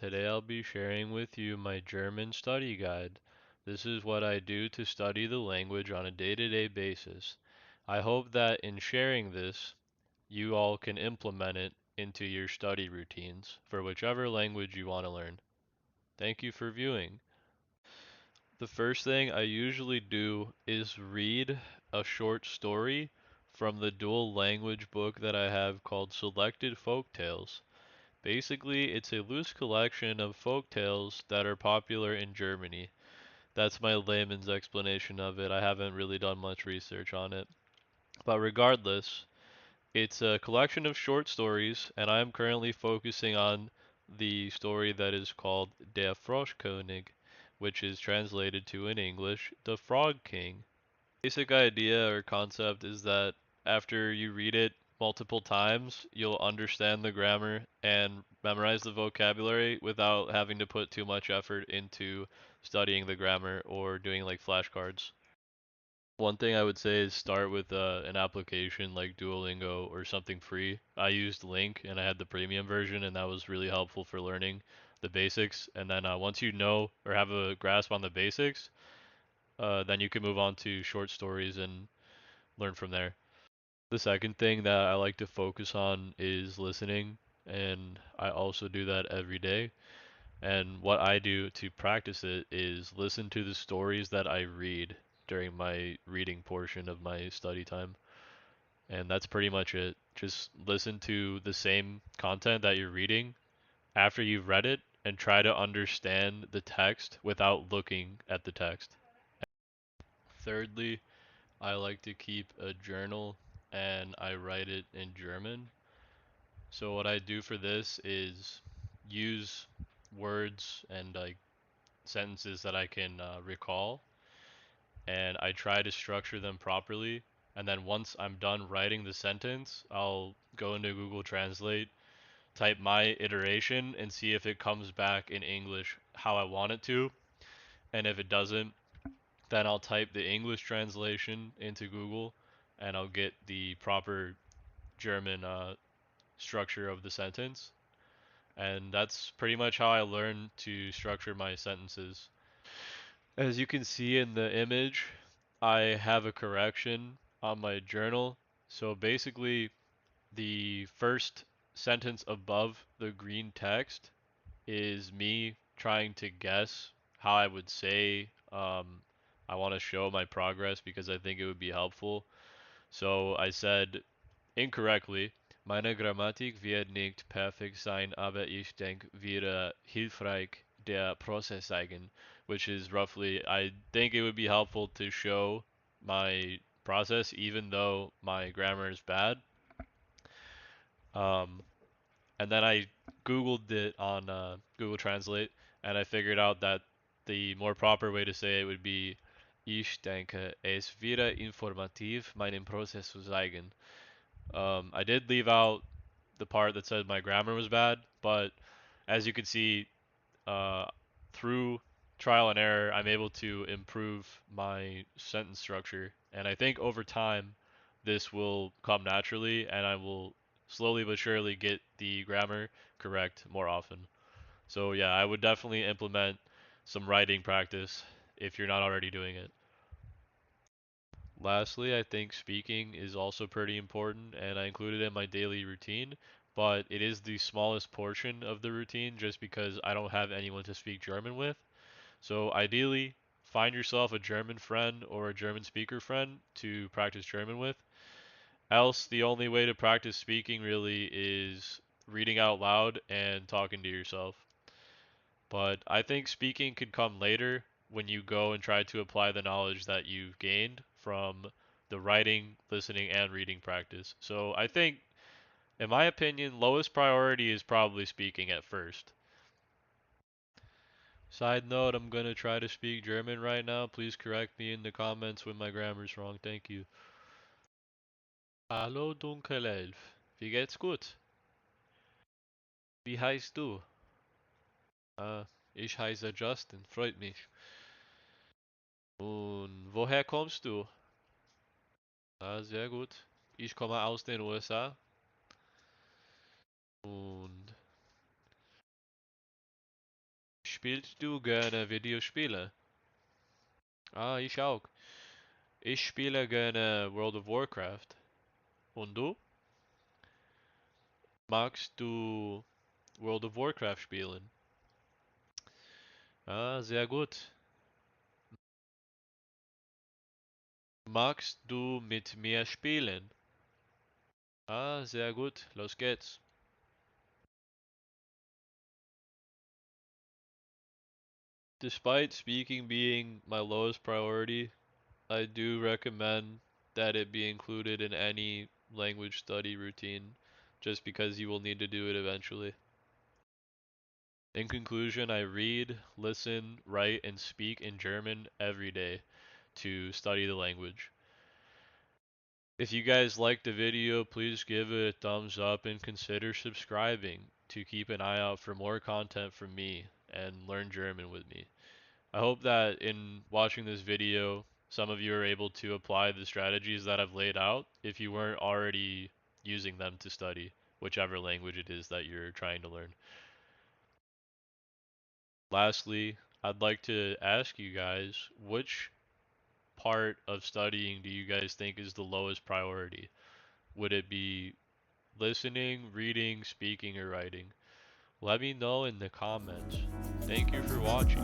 Today I'll be sharing with you my German study guide. This is what I do to study the language on a day-to-day basis. I hope that in sharing this, you all can implement it into your study routines for whichever language you want to learn. Thank you for viewing. The first thing I usually do is read a short story from the dual language book that I have called Selected Folktales. Basically, it's a loose collection of folk tales that are popular in Germany. That's my layman's explanation of it. I haven't really done much research on it. But regardless, it's a collection of short stories, and I am currently focusing on the story that is called Der Froschkönig, which is translated to in English, The Frog King. Basic idea or concept is that after you read it multiple times, you'll understand the grammar and memorize the vocabulary without having to put too much effort into studying the grammar or doing like flashcards. One thing I would say is start with an application like Duolingo or something free. I used Link and I had the premium version, and that was really helpful for learning the basics. And then once you know or have a grasp on the basics, then you can move on to short stories and learn from there. The second thing that I like to focus on is listening, and I also do that every day. And what I do to practice it is listen to the stories that I read during my reading portion of my study time. And that's pretty much it. Just listen to the same content that you're reading after you've read it and try to understand the text without looking at the text. Thirdly, I like to keep a journal and I write it in German. So what I do for this is use words and like sentences that I can recall, and I try to structure them properly. And then once I'm done writing the sentence, I'll go into Google Translate, type my iteration, and see if it comes back in English how I want it to. And if it doesn't, then I'll type the English translation into Google, and I'll get the proper German structure of the sentence. And that's pretty much how I learn to structure my sentences. As you can see in the image, I have a correction on my journal. So basically, the first sentence above the green text is me trying to guess how I would say I want to show my progress because I think it would be helpful. So I said incorrectly, meine Grammatik wird nicht perfekt sein, aber ich denke, wäre hilfreich der Prozess zeigen, which is roughly, I think it would be helpful to show my process even though my grammar is bad. Um, and then I Googled it on Google Translate, and I figured out that the more proper way to say it would be Ich denke, es wäre informativ, meinen Prozess zu zeigen. I did leave out the part that said my grammar was bad, but as you can see, uh, through trial and error, I'm able to improve my sentence structure. And I think over time, this will come naturally, and I will slowly but surely get the grammar correct more often. So, yeah, I would definitely implement some writing practice if you're not already doing it. Lastly, I think speaking is also pretty important, and I include it in my daily routine, but it is the smallest portion of the routine just because I don't have anyone to speak German with. So ideally, find yourself a German friend or a German speaker friend to practice German with. Else, the only way to practice speaking really is reading out loud and talking to yourself. But I think speaking could come later when you go and try to apply the knowledge that you've gained from the writing, listening, and reading practice. So I think, in my opinion, lowest priority is probably speaking at first. Side note, I'm gonna try to speak German right now. Please correct me in the comments when my grammar's wrong. Thank you. Hallo Dunkelelf. Wie geht's gut? Wie heißt du? Ich heiße Justin. Freut mich. Und woher kommst du? Sehr gut. Ich komme aus den USA. Und Spielst du gerne Videospiele? Ah, ich auch. Ich spiele gerne World of Warcraft. Und du? Magst du World of Warcraft spielen? Ah, sehr gut. Magst du mit mir spielen? Ah, sehr gut. Los geht's. Despite speaking being my lowest priority, I do recommend that it be included in any language study routine, just because you will need to do it eventually. In conclusion, I read, listen, write, and speak in German every day to study the language. If you guys liked the video, please give it a thumbs up and consider subscribing to keep an eye out for more content from me and learn German with me. I hope that in watching this video, some of you are able to apply the strategies that I've laid out if you weren't already using them to study whichever language it is that you're trying to learn. Lastly, I'd like to ask you guys, which part of studying do you guys think is the lowest priority? Would it be listening, reading, speaking, or writing? Let me know in the comments. Thank you for watching.